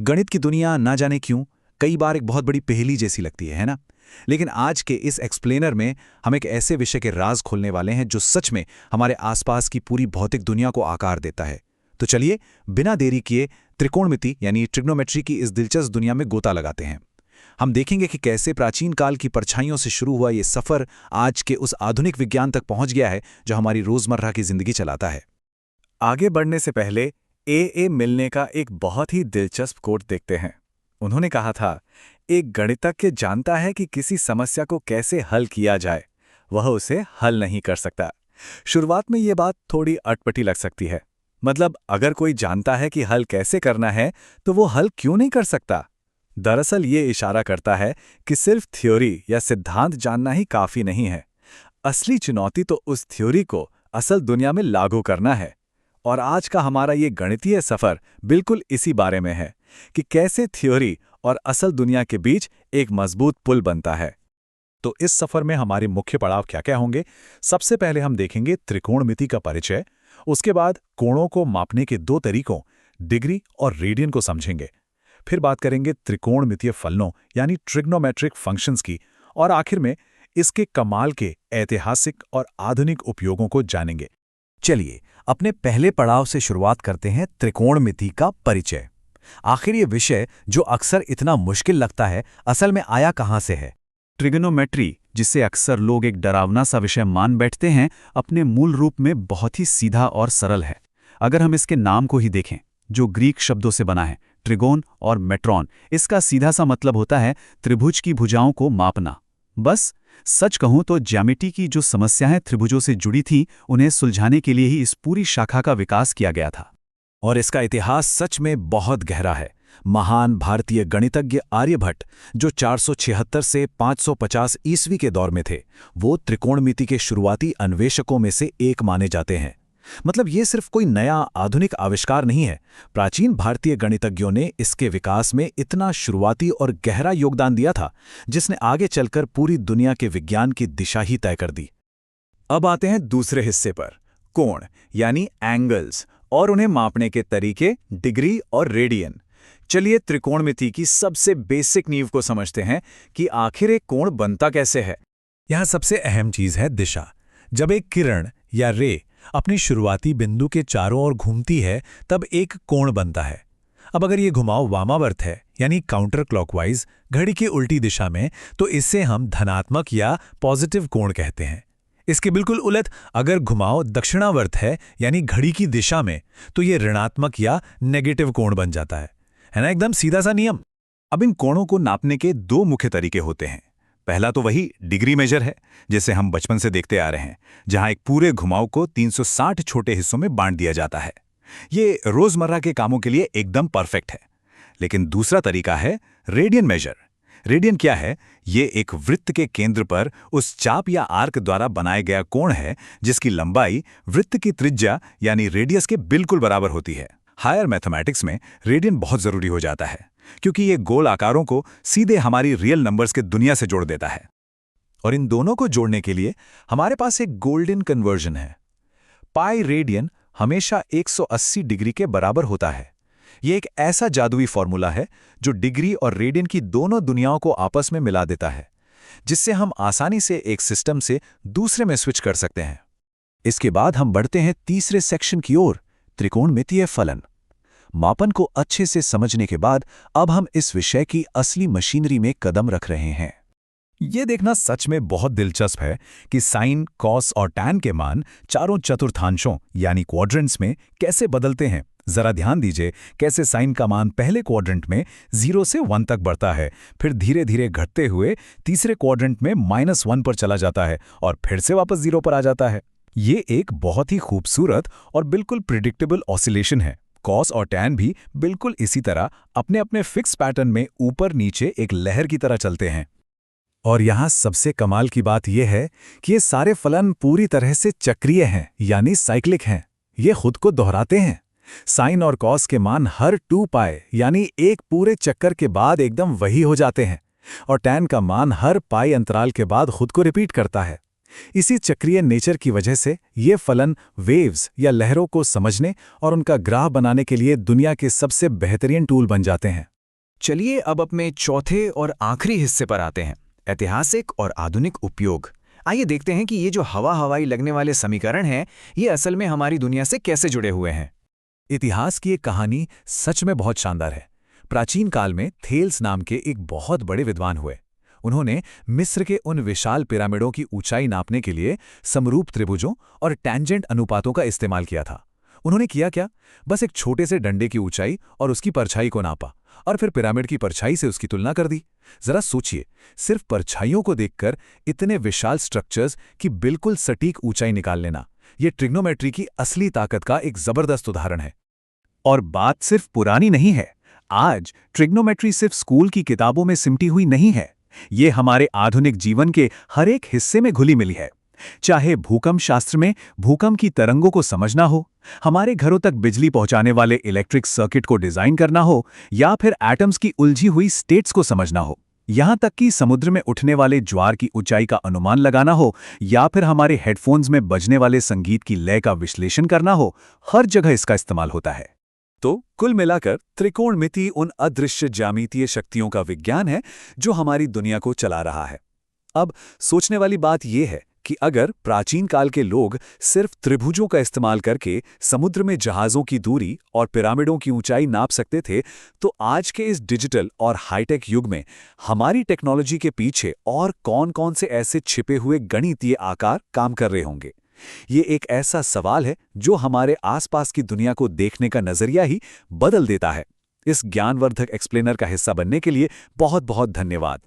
गणित की दुनिया ना जाने क्यों कई बार एक बहुत बड़ी पहेली जैसी लगती है ना। लेकिन आज के इस एक्सप्लेनर में हम एक ऐसे विषय के राज खोलने वाले हैं जो सच में हमारे आसपास की पूरी भौतिक दुनिया को आकार देता है। तो चलिए बिना देरी किए त्रिकोणमिति यानी ट्रिग्नोमेट्री की इस दिलचस्प दुनिया में गोता लगाते हैं। हम देखेंगे कि कैसे प्राचीन काल की परछाइयों से शुरू हुआ ये सफर आज के उस आधुनिक विज्ञान तक पहुंच गया है जो हमारी रोजमर्रा की जिंदगी चलाता है। आगे बढ़ने से पहले ए मिलने का एक बहुत ही दिलचस्प कोट देखते हैं। उन्होंने कहा था, एक गणितज्ञ जानता है कि किसी समस्या को कैसे हल किया जाए, वह उसे हल नहीं कर सकता। शुरुआत में ये बात थोड़ी अटपटी लग सकती है। मतलब अगर कोई जानता है कि हल कैसे करना है तो वो हल क्यों नहीं कर सकता। दरअसल ये इशारा करता है कि सिर्फ थ्योरी या सिद्धांत जानना ही काफी नहीं है। असली चुनौती तो उस थ्योरी को असल दुनिया में लागू करना है। और आज का हमारा ये गणितीय सफर बिल्कुल इसी बारे में है कि कैसे थ्योरी और असल दुनिया के बीच एक मजबूत पुल बनता है। तो इस सफर में हमारे मुख्य पड़ाव क्या-क्या होंगे? सबसे पहले हम देखेंगे त्रिकोणमिति का परिचय। उसके बाद कोणों को मापने के दो तरीकों, डिग्री और रेडियन को समझेंगे। फिर बात करेंगे त्रिकोणमितीय फलनों यानी ट्रिग्नोमेट्रिक फंक्शंस की। और आखिर में इसके कमाल के ऐतिहासिक और आधुनिक उपयोगों को जानेंगे। चलिए अपने पहले पड़ाव से शुरुआत करते हैं, त्रिकोणमिति का परिचय। आखिर ये विषय जो अक्सर इतना मुश्किल लगता है, असल में आया कहाँ से है? ट्रिगोनोमेट्री, जिसे अक्सर लोग एक डरावना सा विषय मान बैठते हैं, अपने मूल रूप में बहुत ही सीधा और सरल है। अगर हम इसके नाम को ही देखें, जो ग्रीक शब्दों से बना है, ट्रिगोन और मेट्रॉन, इसका सीधा सा मतलब होता है त्रिभुज की भुजाओं को मापना। बस सच कहूं तो ज्यामिति की जो समस्याएं त्रिभुजों से जुड़ी थीं, उन्हें सुलझाने के लिए ही इस पूरी शाखा का विकास किया गया था। और इसका इतिहास सच में बहुत गहरा है। महान भारतीय गणितज्ञ आर्यभट्ट, जो 476 से 550 ईस्वी के दौर में थे, वो त्रिकोणमिति के शुरुआती अन्वेषकों में से एक माने जाते हैं। मतलब ये सिर्फ कोई नया आधुनिक आविष्कार नहीं है। प्राचीन भारतीय गणितज्ञों ने इसके विकास में इतना शुरुआती और गहरा योगदान दिया था, जिसने आगे चलकर पूरी दुनिया के विज्ञान की दिशा ही तय कर दी। अब आते हैं दूसरे हिस्से पर, कोण यानी एंगल्स और उन्हें मापने के तरीके, डिग्री और रेडियन। चलिए त्रिकोणमिति की सबसे बेसिक नींव को समझते हैं कि आखिर एक कोण बनता कैसे है। यहाँ सबसे अहम चीज है दिशा। जब एक किरण या रे अपनी शुरुआती बिंदु के चारों ओर घूमती है, तब एक कोण बनता है। अब अगर ये घुमाव वामावर्त है यानी काउंटर क्लॉकवाइज, घड़ी की उल्टी दिशा में, तो इसे हम धनात्मक या पॉजिटिव कोण कहते हैं। इसके बिल्कुल उलट अगर घुमाव दक्षिणावर्त है यानी घड़ी की दिशा में, तो ये ऋणात्मक या नेगेटिव कोण बन जाता है ना? एकदम सीधा सा नियम। अब इन कोणों को नापने के दो मुख्य तरीके होते हैं। पहला तो वही डिग्री मेजर है, जिसे हम बचपन से देखते आ रहे हैं, जहां एक पूरे घुमाव को 360 छोटे हिस्सों में बांट दिया जाता है। ये रोजमर्रा के कामों के लिए एकदम परफेक्ट है। लेकिन दूसरा तरीका है रेडियन मेजर। रेडियन क्या है? ये एक वृत्त के केंद्र पर उस चाप या आर्क द्वारा बनाया गया कोण है, जिसकी लंबाई वृत्त की त्रिज्या यानी रेडियस के बिल्कुल बराबर होती है। हायर मैथमेटिक्स में रेडियन बहुत जरूरी हो जाता है, क्योंकि ये गोल आकारों को सीधे हमारी रियल नंबर्स के दुनिया से जोड़ देता है। और इन दोनों को जोड़ने के लिए हमारे पास एक गोल्डन कन्वर्जन है। पाई रेडियन हमेशा 180 डिग्री के बराबर होता है। ये एक ऐसा जादुई फॉर्मूला है जो डिग्री और रेडियन की दोनों दुनियाओं को आपस में मिला देता है, जिससे हम आसानी से एक सिस्टम से दूसरे में स्विच कर सकते हैं। इसके बाद हम बढ़ते हैं तीसरे सेक्शन की ओर, त्रिकोणमितीय फलन। मापन को अच्छे से समझने के बाद अब हम इस विषय की असली मशीनरी में कदम रख रहे हैं। ये देखना सच में बहुत दिलचस्प है कि साइन, कॉस और टैन के मान चारों चतुर्थांशों यानी क्वाड्रेंट्स में कैसे बदलते हैं। जरा ध्यान दीजिए कैसे साइन का मान पहले क्वाड्रेंट में 0 से 1 तक बढ़ता है, फिर धीरे धीरे घटते हुए तीसरे क्वाड्रेंट में -1 पर चला जाता है और फिर से वापस 0 पर आ जाता है। ये एक बहुत ही खूबसूरत और बिल्कुल प्रिडिक्टेबल ऑसिलेशन है। कॉस और टैन भी बिल्कुल इसी तरह अपने अपने फिक्स पैटर्न में ऊपर नीचे एक लहर की तरह चलते हैं। और यहाँ सबसे कमाल की बात यह है कि ये सारे फलन पूरी तरह से चक्रीय हैं यानी साइक्लिक हैं। ये खुद को दोहराते हैं। साइन और कॉस के मान हर 2 पाई यानी एक पूरे चक्कर के बाद एकदम वही हो जाते हैं, और टैन का मान हर पाई अंतराल के बाद खुद को रिपीट करता है। इसी चक्रीय नेचर की वजह से ये फलन वेव्स या लहरों को समझने और उनका ग्राफ बनाने के लिए दुनिया के सबसे बेहतरीन टूल बन जाते हैं। चलिए अब अपने चौथे और आखिरी हिस्से पर आते हैं, ऐतिहासिक और आधुनिक उपयोग। आइए देखते हैं कि ये जो हवाई लगने वाले समीकरण हैं, ये असल में हमारी दुनिया से कैसे जुड़े हुए हैं। इतिहास की एक कहानी सच में बहुत शानदार है। प्राचीन काल में थेल्स नाम के एक बहुत बड़े विद्वान हुए। उन्होंने मिस्र के उन विशाल पिरामिडों की ऊंचाई नापने के लिए समरूप त्रिभुजों और टैंजेंट अनुपातों का इस्तेमाल किया था। उन्होंने किया क्या? बस एक छोटे से डंडे की ऊंचाई और उसकी परछाई को नापा और फिर पिरामिड की परछाई से उसकी तुलना कर दी। जरा सोचिए, सिर्फ परछाइयों को देखकर इतने विशाल स्ट्रक्चर्स की बिल्कुल सटीक ऊंचाई निकाल लेना, यह ट्रिग्नोमेट्री की असली ताकत का एक जबरदस्त उदाहरण है। और बात सिर्फ पुरानी नहीं है। आज ट्रिग्नोमेट्री सिर्फ स्कूल की किताबों में सिमटी हुई नहीं है, ये हमारे आधुनिक जीवन के हर एक हिस्से में घुली मिली है। चाहे भूकंप शास्त्र में भूकंप की तरंगों को समझना हो, हमारे घरों तक बिजली पहुंचाने वाले इलेक्ट्रिक सर्किट को डिजाइन करना हो, या फिर एटम्स की उलझी हुई स्टेट्स को समझना हो, यहां तक कि समुद्र में उठने वाले ज्वार की ऊंचाई का अनुमान लगाना हो, या फिर हमारे हेडफोन्स में बजने वाले संगीत की लय का विश्लेषण करना हो, हर जगह इसका इस्तेमाल होता है। तो कुल मिलाकर त्रिकोणमिति उन अदृश्य ज्यामितीय शक्तियों का विज्ञान है जो हमारी दुनिया को चला रहा है। अब सोचने वाली बात यह है कि अगर प्राचीन काल के लोग सिर्फ त्रिभुजों का इस्तेमाल करके समुद्र में जहाज़ों की दूरी और पिरामिडों की ऊंचाई नाप सकते थे, तो आज के इस डिजिटल और हाईटेक युग में हमारी टेक्नोलॉजी के पीछे और कौन-कौन से ऐसे छिपे हुए गणितीय आकार काम कर रहे होंगे। ये एक ऐसा सवाल है जो हमारे आसपास की दुनिया को देखने का नजरिया ही बदल देता है। इस ज्ञानवर्धक एक्सप्लेनर का हिस्सा बनने के लिए बहुत बहुत धन्यवाद।